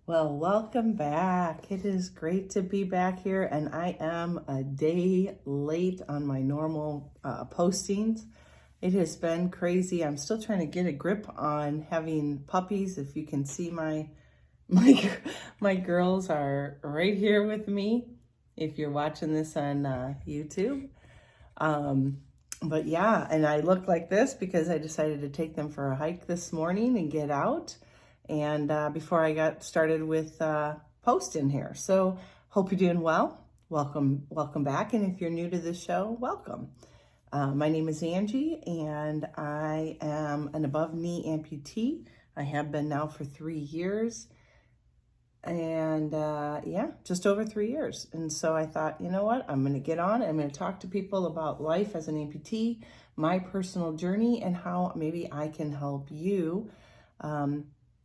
Well, welcome back. It is great to be back here, and I am a day late on my normal postings. It has been crazy. I'm still trying to get a grip on having puppies. If you can see my my girls are right here with me. If you're watching this on YouTube, um, but yeah, and I look like this because I decided to take them for a hike this morning and get out. And before I got started with posting here, so hope you're doing well. Welcome back. And if you're new to this show, welcome. My name is Angie, and I am an above knee amputee. I have been now for 3 years, and just over 3 years. And so I thought, you know what, I'm going to get on. I'm going to talk to people about life as an amputee, my personal journey, and how maybe I can help you,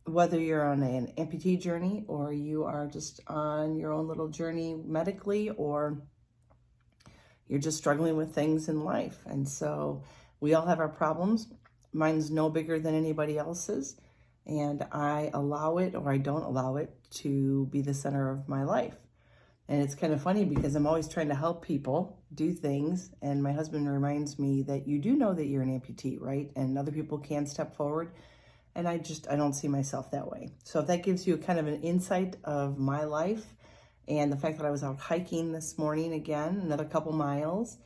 whether you're on an amputee journey or you are just on your own little journey medically, or you're just struggling with things in life. And so we all have our problems. Mine's no bigger than anybody else's. And I allow it, or I don't allow it, to be the center of my life. And it's kind of funny because I'm always trying to help people do things. And my husband reminds me that you do know that you're an amputee, right? And other people can step forward. And I don't see myself that way. So if that gives you kind of an insight of my life, and the fact that I was out hiking this morning again, another couple miles.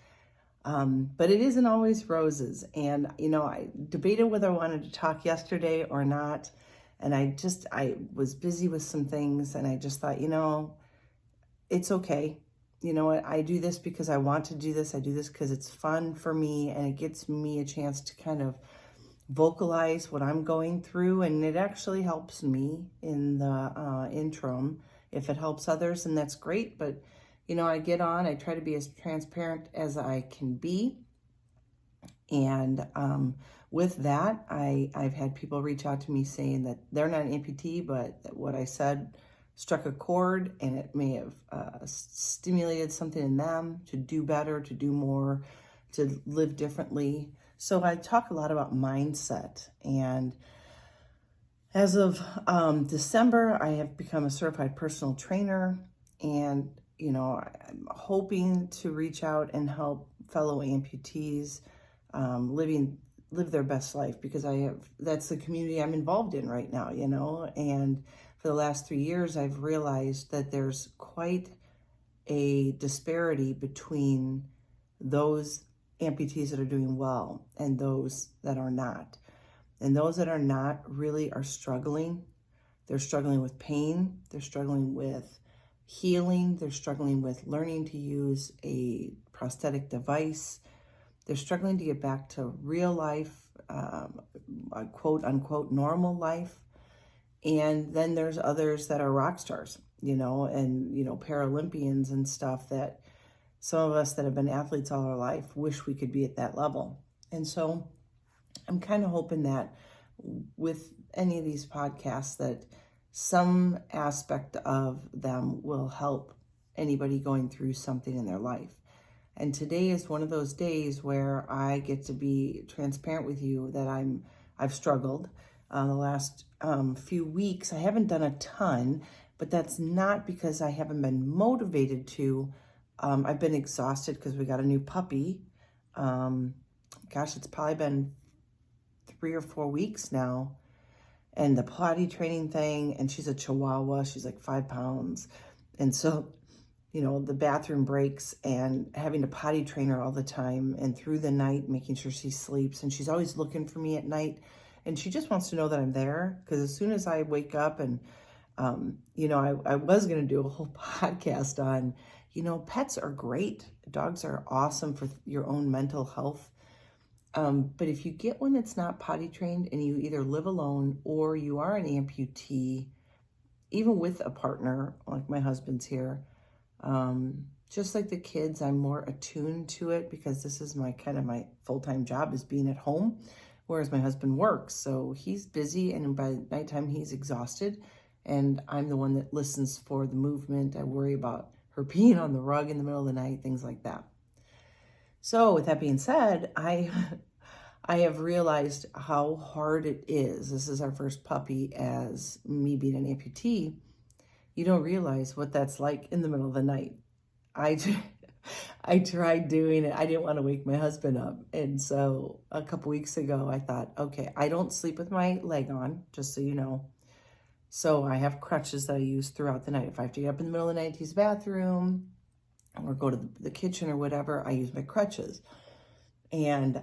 But it isn't always roses. And, I debated whether I wanted to talk yesterday or not. And I was busy with some things, and I just thought, it's okay. You know what? I do this because I want to do this. I do this because it's fun for me, and it gets me a chance to kind of vocalize what I'm going through. And it actually helps me in the interim. If it helps others, then that's great. But I get on, I try to be as transparent as I can be. And with that, I've had people reach out to me saying that they're not an amputee, but that what I said struck a chord, and it may have stimulated something in them to do better, to do more, to live differently. So I talk a lot about mindset. And as of December, I have become a certified personal trainer, and I'm hoping to reach out and help fellow amputees live their best life, because that's the community I'm involved in right now, and for the last 3 years, I've realized that there's quite a disparity between those amputees that are doing well and those that are not. And those that are not really are struggling. They're struggling with pain. They're struggling with healing. They're struggling with learning to use a prosthetic device. They're struggling to get back to real life, a quote unquote normal life. And then there's others that are rock stars, and Paralympians and stuff, that some of us that have been athletes all our life wish we could be at that level. And so I'm kind of hoping that with any of these podcasts, that some aspect of them will help anybody going through something in their life. And today is one of those days where I get to be transparent with you that I've struggled the last few weeks. I haven't done a ton, but that's not because I haven't been motivated to. I've been exhausted because we got a new puppy. It's probably been 3 or 4 weeks now. And the potty training thing, and she's a Chihuahua. She's like 5 pounds. And so, the bathroom breaks, and having to potty train her all the time and through the night, making sure she sleeps. And she's always looking for me at night. And she just wants to know that I'm there, because as soon as I wake up and, I was going to do a whole podcast on, pets are great. Dogs are awesome for your own mental health. But if you get one that's not potty trained, and you either live alone or you are an amputee, even with a partner, like my husband's here, just like the kids, I'm more attuned to it, because this is my full-time job, is being at home, whereas my husband works. So he's busy, and by nighttime he's exhausted, and I'm the one that listens for the movement. I worry about her peeing on the rug in the middle of the night, things like that. So with that being said, I have realized how hard it is. This is our first puppy as me being an amputee, You don't realize what that's like in the middle of the night. I, I tried doing it. I didn't want to wake my husband up. And so a couple weeks ago, I thought, okay, I don't sleep with my leg on, just so you know. So I have crutches that I use throughout the night. If I have to get up in the middle of the night to use the bathroom or go to the kitchen or whatever, I use my crutches. And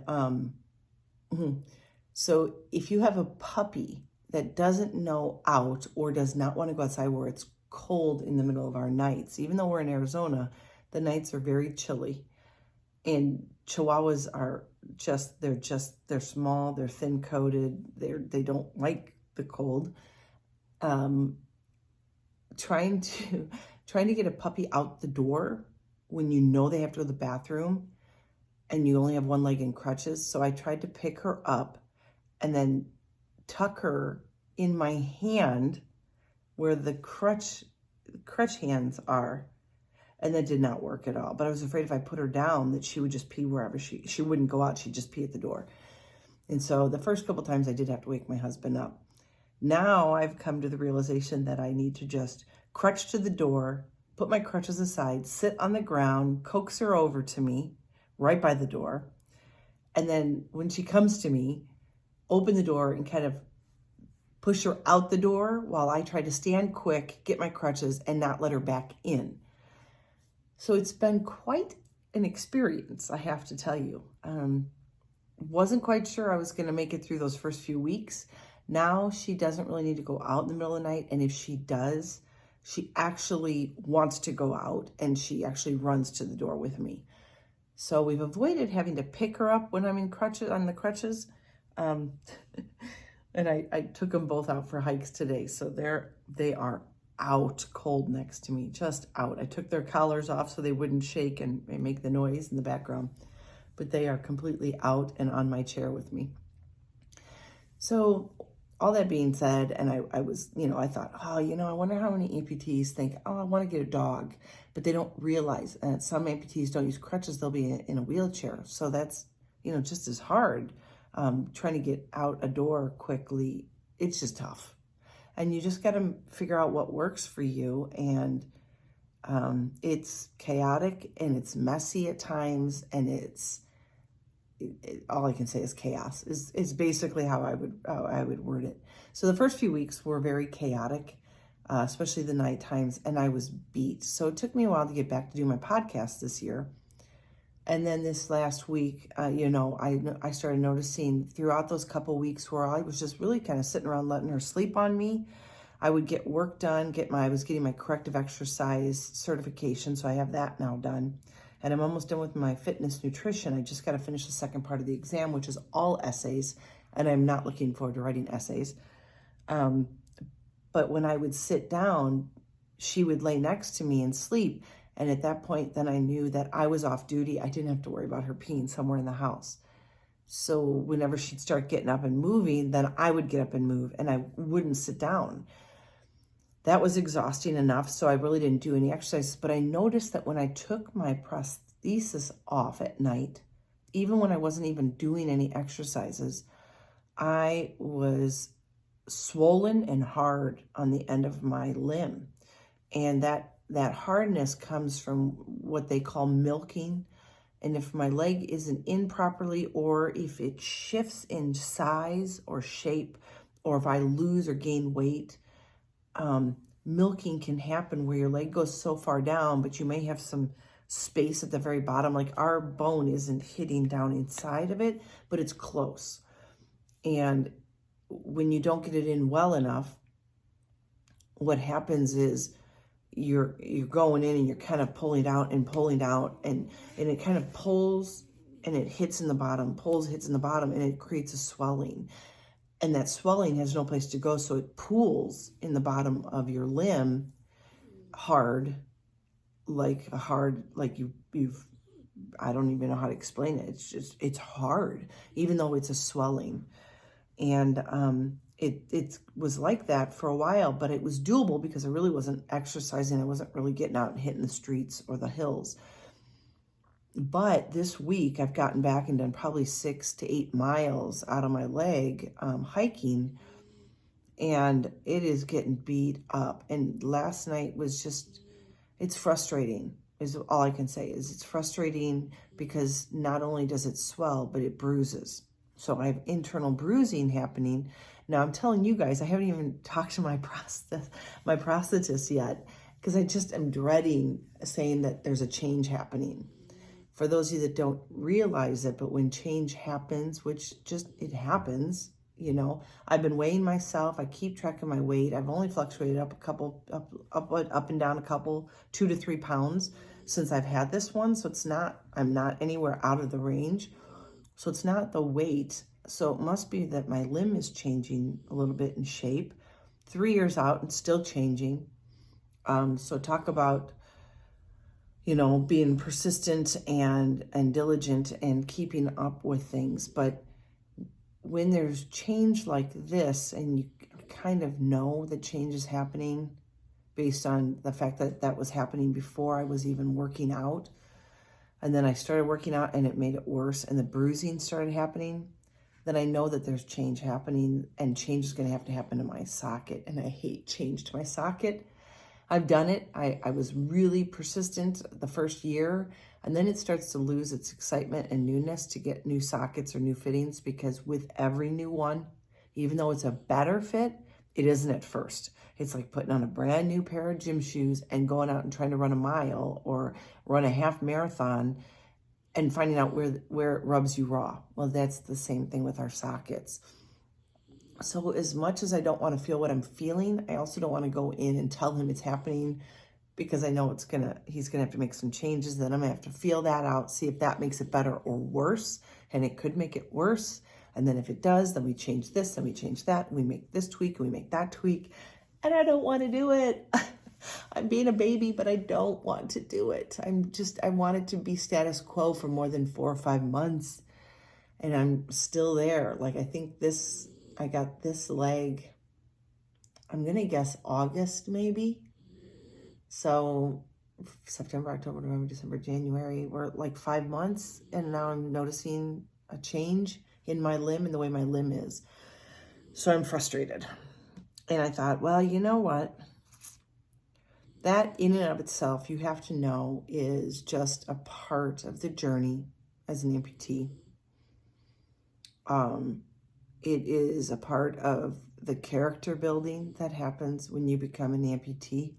so if you have a puppy that doesn't know out or does not want to go outside where it's cold in the middle of our nights, even though we're in Arizona, the nights are very chilly. And Chihuahuas are they're small, they're thin coated, they don't like the cold. Trying to get a puppy out the door when you know they have to go to the bathroom and you only have one leg in crutches. So I tried to pick her up and then tuck her in my hand where the crutch hands are. And that did not work at all. But I was afraid if I put her down that she would just pee wherever she wouldn't go out. She'd just pee at the door. And so the first couple times I did have to wake my husband up. Now I've come to the realization that I need to just crutch to the door, put my crutches aside, sit on the ground, coax her over to me right by the door. And then when she comes to me, open the door and kind of push her out the door while I try to stand quick, get my crutches, and not let her back in. So it's been quite an experience, I have to tell you. Wasn't quite sure I was going to make it through those first few weeks. Now she doesn't really need to go out in the middle of the night. And if she does, she actually wants to go out and she actually runs to the door with me. So we've avoided having to pick her up when I'm in crutches, on the crutches. And I took them both out for hikes today. So they are out cold next to me, just out. I took their collars off so they wouldn't shake and make the noise in the background. But they are completely out and on my chair with me. So all that being said, and I was, I thought, I wonder how many amputees think, I want to get a dog, but they don't realize that some amputees don't use crutches, they'll be in a wheelchair. So that's, just as hard. Trying to get out a door quickly, it's just tough. And you just got to figure out what works for you. And it's chaotic and it's messy at times, and all I can say is chaos is basically how I would word it. So the first few weeks were very chaotic, especially the night times, and I was beat. So it took me a while to get back to do my podcast this year. And then this last week, I started noticing throughout those couple weeks where I was just really kind of sitting around letting her sleep on me. I would get work done, I was getting my corrective exercise certification, so I have that now done. And I'm almost done with my fitness nutrition. I just got to finish the second part of the exam, which is all essays, and I'm not looking forward to writing essays. But when I would sit down, she would lay next to me and sleep. And at that point, then I knew that I was off duty. I didn't have to worry about her peeing somewhere in the house. So whenever she'd start getting up and moving, then I would get up and move, and I wouldn't sit down. That was exhausting enough, so I really didn't do any exercises. But I noticed that when I took my prosthesis off at night, even when I wasn't even doing any exercises, I was swollen and hard on the end of my limb. And that hardness comes from what they call milking. And if my leg isn't in properly, or if it shifts in size or shape, or if I lose or gain weight, milking can happen where your leg goes so far down, but you may have some space at the very bottom. Like our bone isn't hitting down inside of it, but it's close. And when you don't get it in well enough, what happens is you're going in and you're kind of pulling out, and it kind of pulls and it hits in the bottom, hits in the bottom, and it creates a swelling. And that swelling has no place to go, so it pools in the bottom of your limb hard, like you've I don't even know how to explain it. It's hard, even though it's a swelling. And it was like that for a while, but it was doable because I really wasn't exercising. I wasn't really getting out and hitting the streets or the hills. But this week I've gotten back and done probably 6 to 8 miles out of my leg hiking. and it is getting beat up. And last night was just, it's frustrating is all I can say. Is it's frustrating because not only does it swell, but it bruises. So I have internal bruising happening. Now I'm telling you guys, I haven't even talked to my prosthetist yet, because I just am dreading saying that there's a change happening. For those of you that don't realize it, but when change happens, which just, it happens, you know, I've been weighing myself. I keep track of my weight. I've only fluctuated up and down a couple, 2 to 3 pounds since I've had this one. So it's not, I'm not anywhere out of the range. So it's not the weight. So it must be that my limb is changing a little bit in shape. 3 years out and still changing. So talk about, you know, being persistent and diligent and keeping up with things. But when there's change like this, and you kind of know that change is happening based on the fact that that was happening before I was even working out, and then I started working out and it made it worse, and the bruising started happening, then I know that there's change happening, and change is going to have to happen to my socket. And I hate change to my socket. I've done it. I was really persistent the first year, and then it starts to lose its excitement and newness to get new sockets or new fittings, because with every new one, even though it's a better fit, it isn't at first. It's like putting on a brand new pair of gym shoes and going out and trying to run a mile or run a half marathon and finding out where it rubs you raw. Well, that's the same thing with our sockets. So as much as I don't want to feel what I'm feeling, I also don't want to go in and tell him it's happening, because I know he's gonna have to make some changes. Then I'm gonna have to feel that out, see if that makes it better or worse. And it could make it worse. And then if it does, then we change this, then we change that, we make this tweak, and we make that tweak. And I don't want to do it. I'm being a baby, but I don't want to do it. I want it to be status quo for more than 4 or 5 months. And I'm still there. Like, I got this leg, I'm going to guess August maybe. So September, October, November, December, January, we're like 5 months. And now I'm noticing a change in my limb and the way my limb is. So I'm frustrated. And I thought, well, you know what? That in and of itself, you have to know, is just a part of the journey as an amputee. It is a part of the character building that happens when you become an amputee.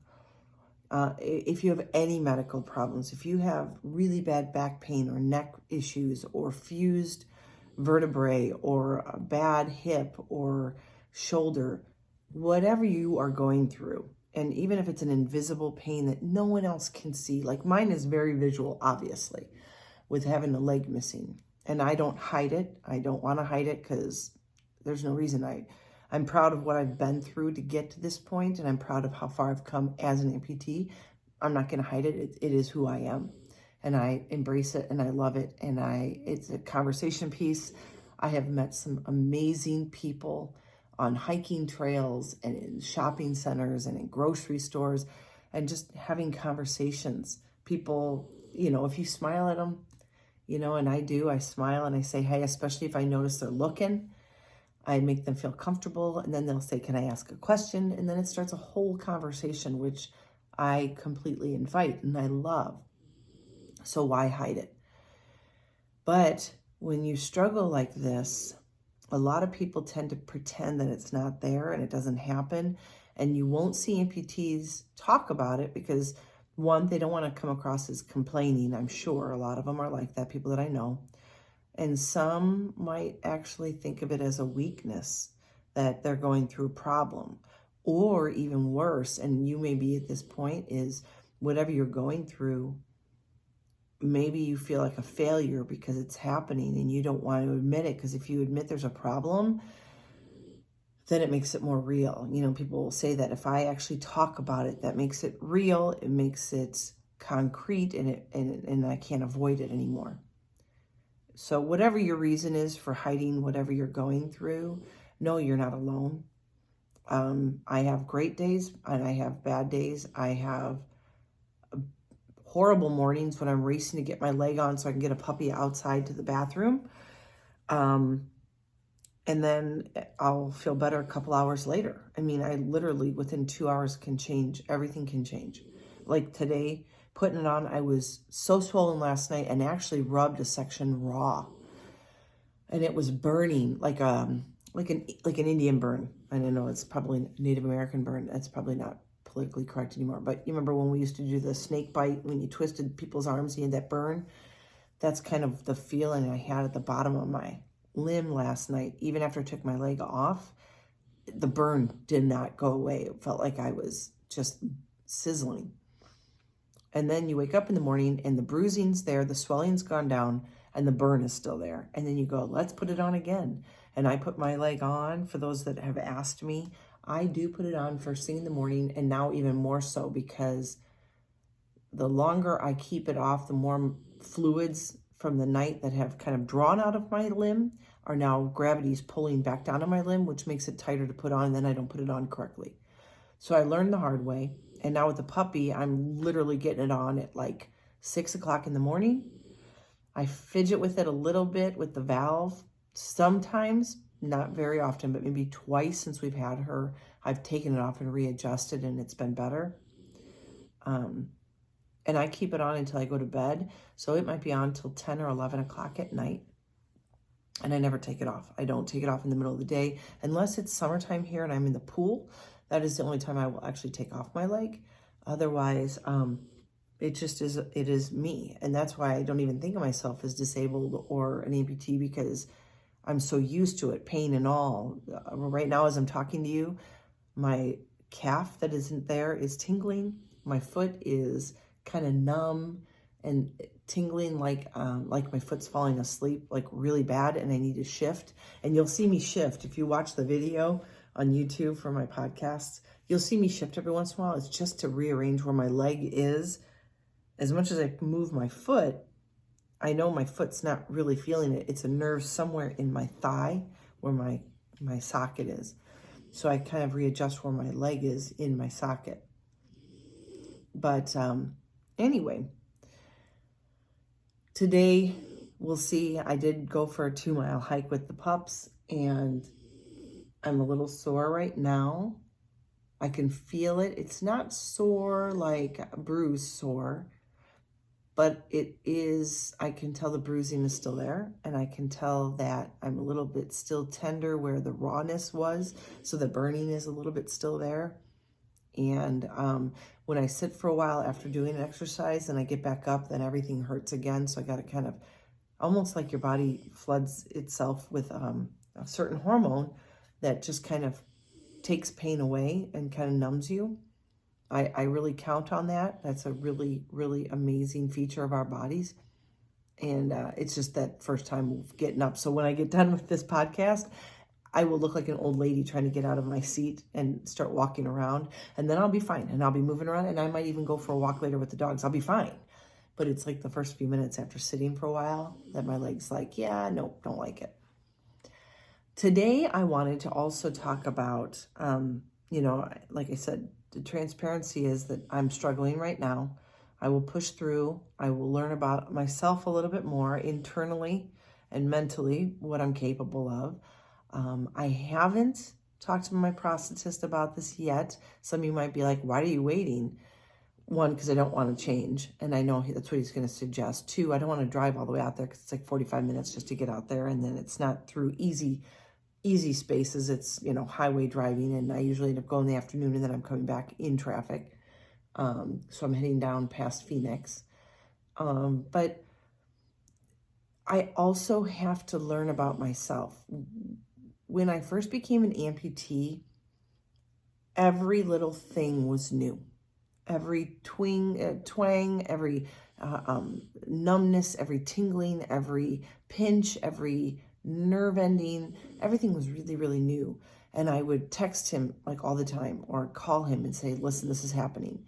If you have any medical problems, if you have really bad back pain or neck issues or fused vertebrae or a bad hip or shoulder, whatever you are going through, and even if it's an invisible pain that no one else can see, like mine is very visual, obviously, with having a leg missing. And I don't hide it. I don't want to hide it, because there's no reason. I'm proud of what I've been through to get to this point, and I'm proud of how far I've come as an amputee. I'm not going to hide it. It is who I am, and I embrace it, and I love it, and it's a conversation piece. I have met some amazing people on hiking trails and in shopping centers and in grocery stores, and just having conversations. People, you know, if you smile at them, you know, and I smile and I say, hey, especially if I notice they're looking, I make them feel comfortable, and then they'll say, can I ask a question? And then it starts a whole conversation, which I completely invite and I love. So why hide it? But when you struggle like this, a lot of people tend to pretend that it's not there and it doesn't happen. And you won't see amputees talk about it because, one, they don't want to come across as complaining. I'm sure a lot of them are like that, people that I know. And some might actually think of it as a weakness, that they're going through a problem. Or even worse, and you may be at this point, is whatever you're going through, maybe you feel like a failure because it's happening and you don't want to admit it, because if you admit there's a problem, then it makes it more real. You know, people will say that if I actually talk about it, that makes it real, it makes it concrete, and I can't avoid it anymore. So whatever your reason is for hiding whatever you're going through, no, you're not alone. I have great days and I have bad days. I have horrible mornings when I'm racing to get my leg on so I can get a puppy outside to the bathroom. and then I'll feel better a couple hours later. I mean, I literally within 2 hours can change. Everything can change. Like today, putting it on, I was so swollen last night and actually rubbed a section raw, and it was burning like an Indian burn. And I know it's probably Native American burn. That's probably not politically correct anymore. But you remember when we used to do the snake bite, when you twisted people's arms, you had that burn? That's kind of the feeling I had at the bottom of my limb last night. Even after I took my leg off, the burn did not go away. It felt like I was just sizzling. And then you wake up in the morning and the bruising's there, the swelling's gone down, and the burn is still there. And then you go, let's put it on again. And I put my leg on. For those that have asked me, I do put it on first thing in the morning, and now even more so, because the longer I keep it off, the more fluids from the night that have kind of drawn out of my limb are now gravity's pulling back down on my limb, which makes it tighter to put on, and then I don't put it on correctly. So I learned the hard way. And now with the puppy, I'm literally getting it on at like 6 o'clock in the morning. I fidget with it a little bit with the valve. Sometimes, not very often, but maybe twice since we've had her, I've taken it off and readjusted, and it's been better. And I keep it on until I go to bed. So it might be on till 10 or 11 o'clock at night. And I never take it off. I don't take it off in the middle of the day unless it's summertime here and I'm in the pool. That is the only time I will actually take off my leg. Otherwise, it just is, it is me. And that's why I don't even think of myself as disabled or an amputee, because I'm so used to it, pain and all. Right now, as I'm talking to you, my calf that isn't there is tingling. My foot is kind of numb and tingling, like my foot's falling asleep, like really bad, and I need to shift. And you'll see me shift. If you watch the video on YouTube for my podcasts, you'll see me shift every once in a while. It's just to rearrange where my leg is. As much as I move my foot, I know my foot's not really feeling it. It's a nerve somewhere in my thigh where my socket is. So I kind of readjust where my leg is in my socket. But anyway, today we'll see. I did go for a 2-mile hike with the pups, and I'm a little sore right now. I can feel it. It's not sore like bruise sore, but it is, I can tell the bruising is still there, and I can tell that I'm a little bit still tender where the rawness was, so the burning is a little bit still there. And when I sit for a while after doing an exercise and I get back up, then everything hurts again. So I got to kind of, almost like your body floods itself with a certain hormone that just kind of takes pain away and kind of numbs you. I really count on that. That's a really, really amazing feature of our bodies. And it's just that first time getting up. So when I get done with this podcast, I will look like an old lady trying to get out of my seat and start walking around. And then I'll be fine. And I'll be moving around. And I might even go for a walk later with the dogs. I'll be fine. But it's like the first few minutes after sitting for a while that my leg's like, yeah, nope, don't like it. Today, I wanted to also talk about, like I said, the transparency is that I'm struggling right now. I will push through. I will learn about myself a little bit more internally and mentally, what I'm capable of. I haven't talked to my prosthetist about this yet. Some of you might be like, why are you waiting? One, because I don't want to change, and I know that's what he's going to suggest. Two, I don't want to drive all the way out there because it's like 45 minutes just to get out there, and then it's not through easy spaces. It's, highway driving, and I usually end up going in the afternoon, and then I'm coming back in traffic. So I'm heading down past Phoenix. But I also have to learn about myself. When I first became an amputee, every little thing was new. Every twang, every numbness, every tingling, every pinch, every nerve ending, everything was really, really new. And I would text him like all the time or call him and say, listen, this is happening.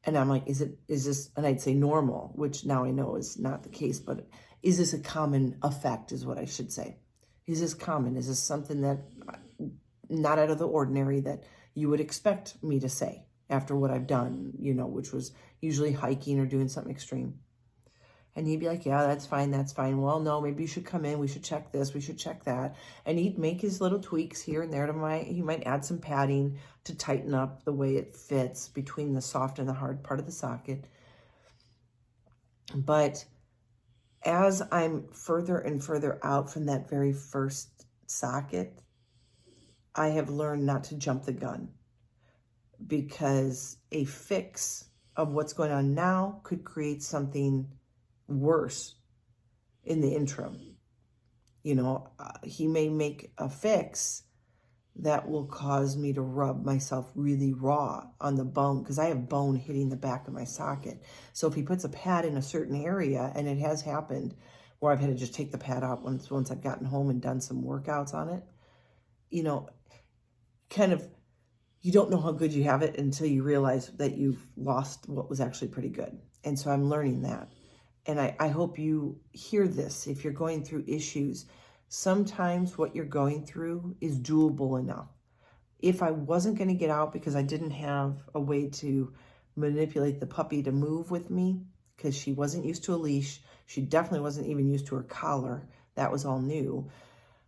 And I'm like, is this, and I'd say normal, which now I know is not the case, but is this a common effect is what I should say. Is this common? Is this something that not out of the ordinary that you would expect me to say after what I've done, which was usually hiking or doing something extreme? And he'd be like, yeah, that's fine, that's fine. Well, no, maybe you should come in. We should check this. We should check that. And he'd make his little tweaks here and there he might add some padding to tighten up the way it fits between the soft and the hard part of the socket. But as I'm further and further out from that very first socket, I have learned not to jump the gun, because a fix of what's going on now could create something worse in the interim. He may make a fix that will cause me to rub myself really raw on the bone, because I have bone hitting the back of my socket. So if he puts a pad in a certain area, and it has happened where I've had to just take the pad out once I've gotten home and done some workouts on it, kind of, you don't know how good you have it until you realize that you've lost what was actually pretty good. And so I'm learning that. And I hope you hear this. If you're going through issues, sometimes what you're going through is doable enough. If I wasn't going to get out because I didn't have a way to manipulate the puppy to move with me, because she wasn't used to a leash, she definitely wasn't even used to her collar. That was all new.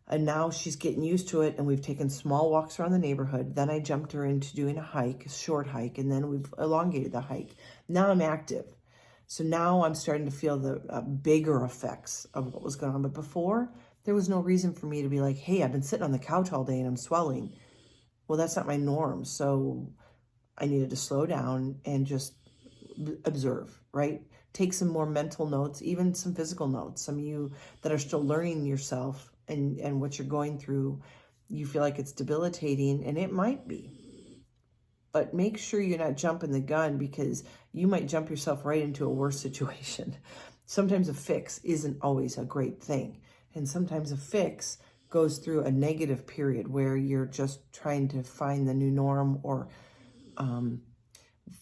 And now she's getting used to it, and we've taken small walks around the neighborhood. Then I jumped her into doing a hike, a short hike, and then we've elongated the hike. Now I'm active. So now I'm starting to feel the bigger effects of what was going on. But before, there was no reason for me to be like, hey, I've been sitting on the couch all day and I'm swelling. Well, that's not my norm. So I needed to slow down and just observe, right? Take some more mental notes, even some physical notes. Some of you that are still learning yourself and what you're going through, you feel like it's debilitating, and it might be. But make sure you're not jumping the gun, because you might jump yourself right into a worse situation. Sometimes a fix isn't always a great thing. And sometimes a fix goes through a negative period where you're just trying to find the new norm. Or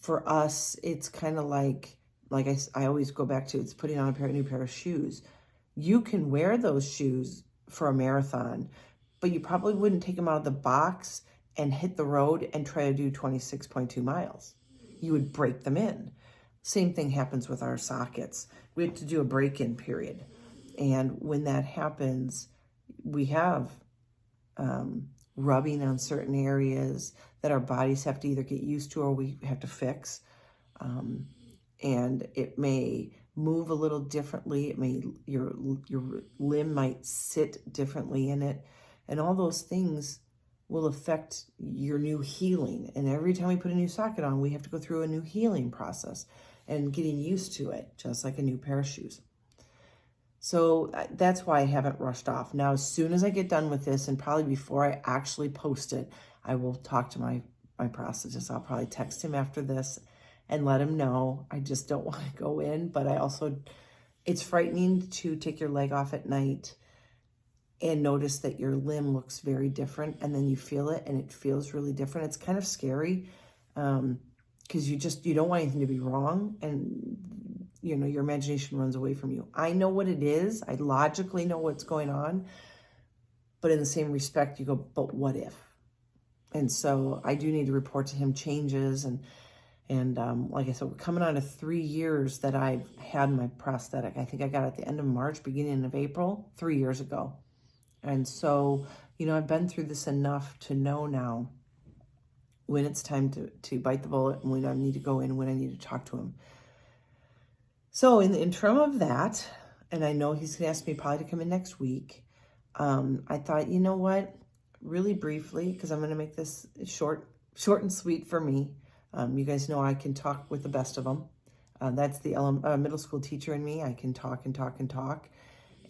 for us, it's kind of like I always go back to, it's putting on a new pair of shoes. You can wear those shoes for a marathon, but you probably wouldn't take them out of the box and hit the road and try to do 26.2 miles. You would break them in. Same thing happens with our sockets. We have to do a break-in period. And when that happens, we have rubbing on certain areas that our bodies have to either get used to or we have to fix. And it may move a little differently. It may, your limb might sit differently in it. And all those things will affect your new healing. And every time we put a new socket on, we have to go through a new healing process and getting used to it, just like a new pair of shoes. So that's why I haven't rushed off. Now, as soon as I get done with this, and probably before I actually post it, I will talk to my prosthetist. I'll probably text him after this and let him know. I just don't want to go in, but I also, it's frightening to take your leg off at night and notice that your limb looks very different, and then you feel it and it feels really different. It's kind of scary, because you don't want anything to be wrong, and your imagination runs away from you. I know what it is. I logically know what's going on, but in the same respect, you go, but what if? And so I do need to report to him changes. And like I said, we're coming on to 3 years that I've had my prosthetic. I think I got it at the end of March, beginning of April, 3 years ago. And so, I've been through this enough to know now when it's time to bite the bullet, and when I need to go in, when I need to talk to him. So in the interim of that, and I know he's going to ask me probably to come in next week, I thought, you know what, really briefly, because I'm going to make this short and sweet for me. You guys know I can talk with the best of them. That's the middle school teacher in me. I can talk and talk and talk.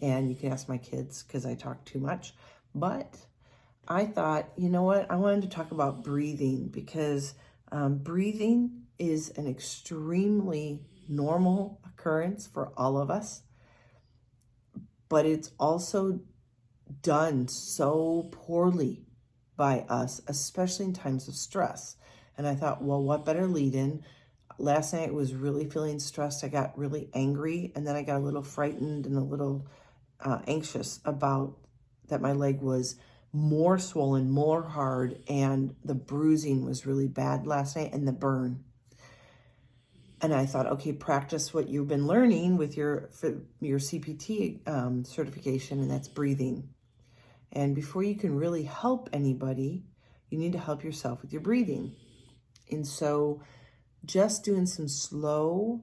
And you can ask my kids, because I talk too much. But I thought, you know what, I wanted to talk about breathing, because breathing is an extremely normal occurrence for all of us, but it's also done so poorly by us, especially in times of stress. And I thought, well, what better lead in? Last night I was really feeling stressed. I got really angry, and then I got a little frightened and a little anxious about that my leg was more swollen, more hard, and the bruising was really bad last night, and the burn. And I thought, okay, practice what you've been learning with your CPT certification, and that's breathing. And before you can really help anybody, you need to help yourself with your breathing. And so just doing some slow,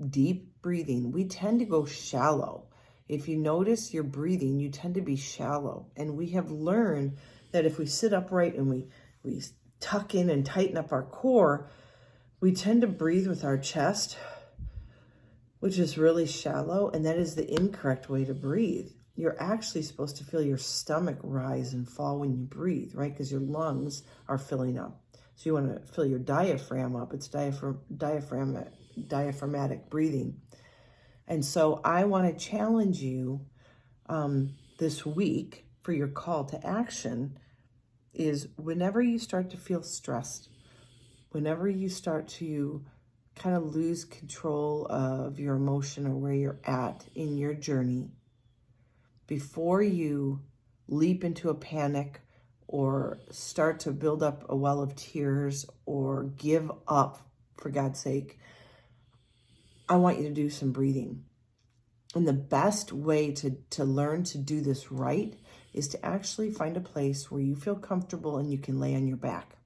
deep breathing. We tend to go shallow. If you notice your breathing, you tend to be shallow. And we have learned that if we sit upright and we tuck in and tighten up our core, we tend to breathe with our chest, which is really shallow, and that is the incorrect way to breathe. You're actually supposed to feel your stomach rise and fall when you breathe, right? Because your lungs are filling up. So you want to fill your diaphragm up. It's diaphragmatic breathing. And so I want to challenge you this week for your call to action is whenever you start to feel stressed, whenever you start to kind of lose control of your emotion or where you're at in your journey, before you leap into a panic or start to build up a well of tears or give up, for God's sake, I want you to do some breathing. And the best way to learn to do this right is to actually find a place where you feel comfortable and you can lay on your back.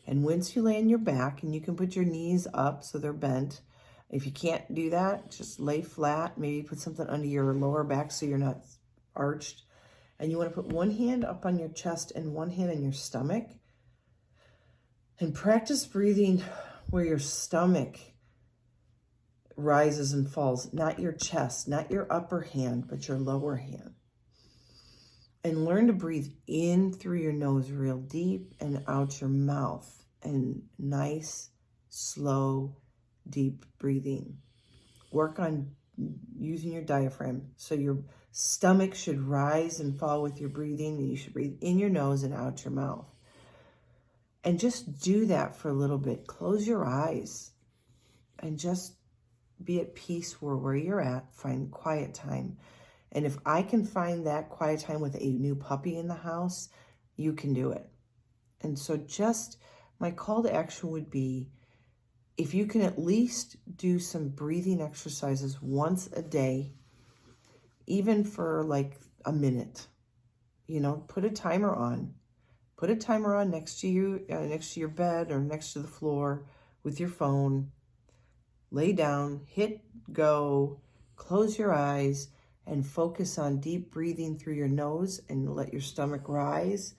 And once you lay on your back, and you can put your knees up so they're bent. If you can't do that, just lay flat. Maybe put something under your lower back so you're not arched. And you want to put one hand up on your chest and one hand on your stomach. And practice breathing where your stomach rises and falls, not your chest, not your upper hand, but your lower hand. And learn to breathe in through your nose real deep and out your mouth. And nice, slow, deep breathing. Work on using your diaphragm. So your stomach should rise and fall with your breathing, and you should breathe in your nose and out your mouth. And just do that for a little bit. Close your eyes and just be at peace where you're at. Find quiet time. And if I can find that quiet time with a new puppy in the house, you can do it. And so just my call to action would be, if you can at least do some breathing exercises once a day, even for like a minute, put a timer on. Put a timer on next to you, next to your bed or next to the floor with your phone. Lay down, hit go, close your eyes, and focus on deep breathing through your nose and let your stomach rise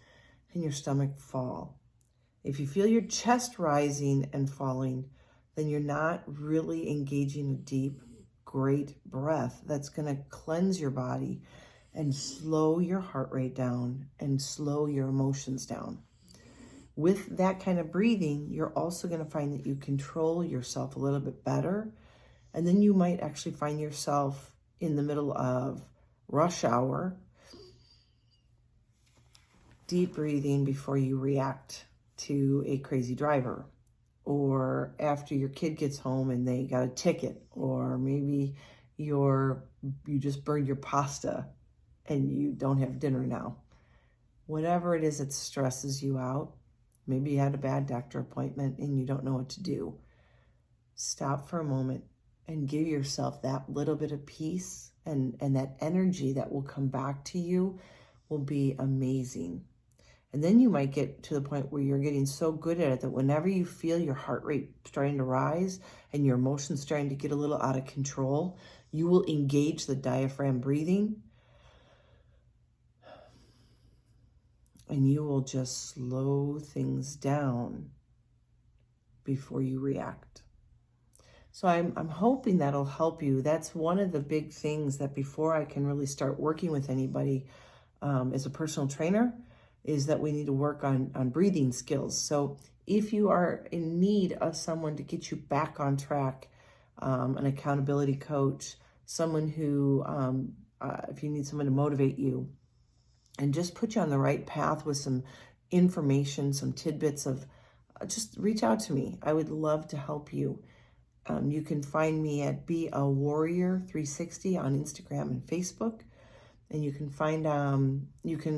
and your stomach fall. If you feel your chest rising and falling, then you're not really engaging a deep, great breath that's going to cleanse your body and slow your heart rate down and slow your emotions down. With that kind of breathing, you're also going to find that you control yourself a little bit better. And then you might actually find yourself in the middle of rush hour, deep breathing before you react to a crazy driver, or after your kid gets home and they got a ticket, or maybe you just burned your pasta and you don't have dinner now. Whatever it is that stresses you out, maybe you had a bad doctor appointment and you don't know what to do. Stop for a moment and give yourself that little bit of peace, and that energy that will come back to you will be amazing. And then you might get to the point where you're getting so good at it that whenever you feel your heart rate starting to rise and your emotions starting to get a little out of control, you will engage the diaphragm breathing, and you will just slow things down before you react. So I'm hoping that'll help you. That's one of the big things that before I can really start working with anybody as a personal trainer, is that we need to work on breathing skills. So if you are in need of someone to get you back on track, an accountability coach, someone who, if you need someone to motivate you and just put you on the right path with some information, some tidbits of, just reach out to me. I would love to help you. You can find me at Be a Warrior 360 on Instagram and Facebook. And you can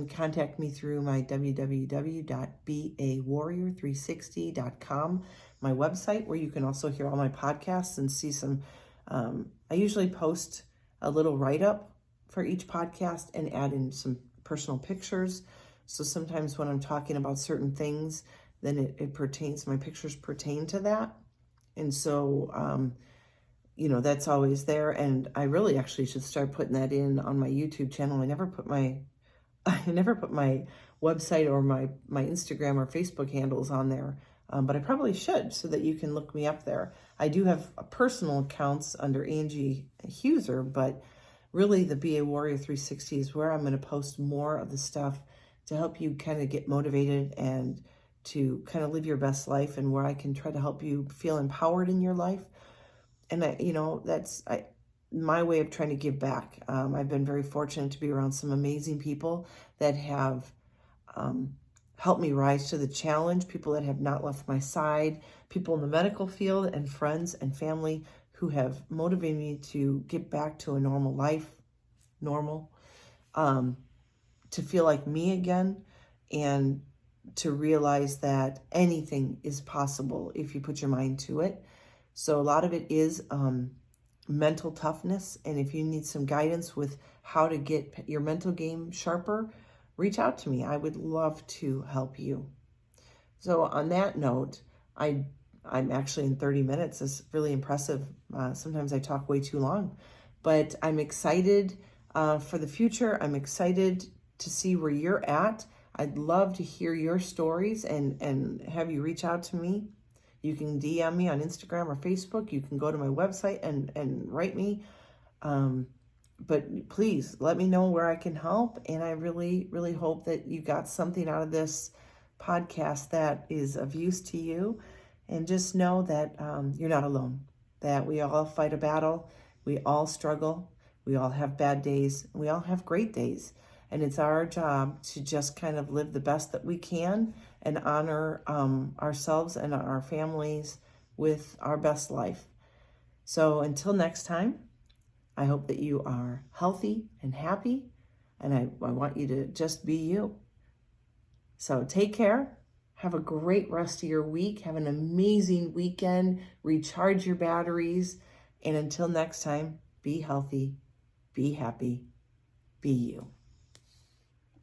contact me through my www.bawarrior360.com, my website, where you can also hear all my podcasts and see some. I usually post a little write-up for each podcast and add in some personal pictures. So sometimes when I'm talking about certain things, then it pertains, my pictures pertain to that. And so, that's always there. And I really actually should start putting that in on my YouTube channel. I never put my website or my Instagram or Facebook handles on there. But I probably should, so that you can look me up there. I do have personal accounts under Angie Huser, but really the BA Warrior 360 is where I'm going to post more of the stuff to help you kind of get motivated and to kind of live your best life, and where I can try to help you feel empowered in your life. And that's my way of trying to give back. I've been very fortunate to be around some amazing people that have helped me rise to the challenge, people that have not left my side, people in the medical field, and friends and family who have motivated me to get back to a normal life, to feel like me again, and to realize that anything is possible if you put your mind to it. So a lot of it is mental toughness. And if you need some guidance with how to get your mental game sharper, reach out to me. I would love to help you. So on that note, I'm actually in 30 minutes. It's really impressive. Sometimes I talk way too long, but I'm excited for the future. I'm excited to see where you're at. I'd love to hear your stories and have you reach out to me. You can DM me on Instagram or Facebook. You can go to my website and write me. But please let me know where I can help. And I really, really hope that you got something out of this podcast that is of use to you. And just know that you're not alone, that we all fight a battle. We all struggle. We all have bad days. We all have great days. And it's our job to just kind of live the best that we can and honor ourselves and our families with our best life. So until next time, I hope that you are healthy and happy, and I want you to just be you. So take care. Have a great rest of your week. Have an amazing weekend. Recharge your batteries. And until next time, be healthy, be happy, be you.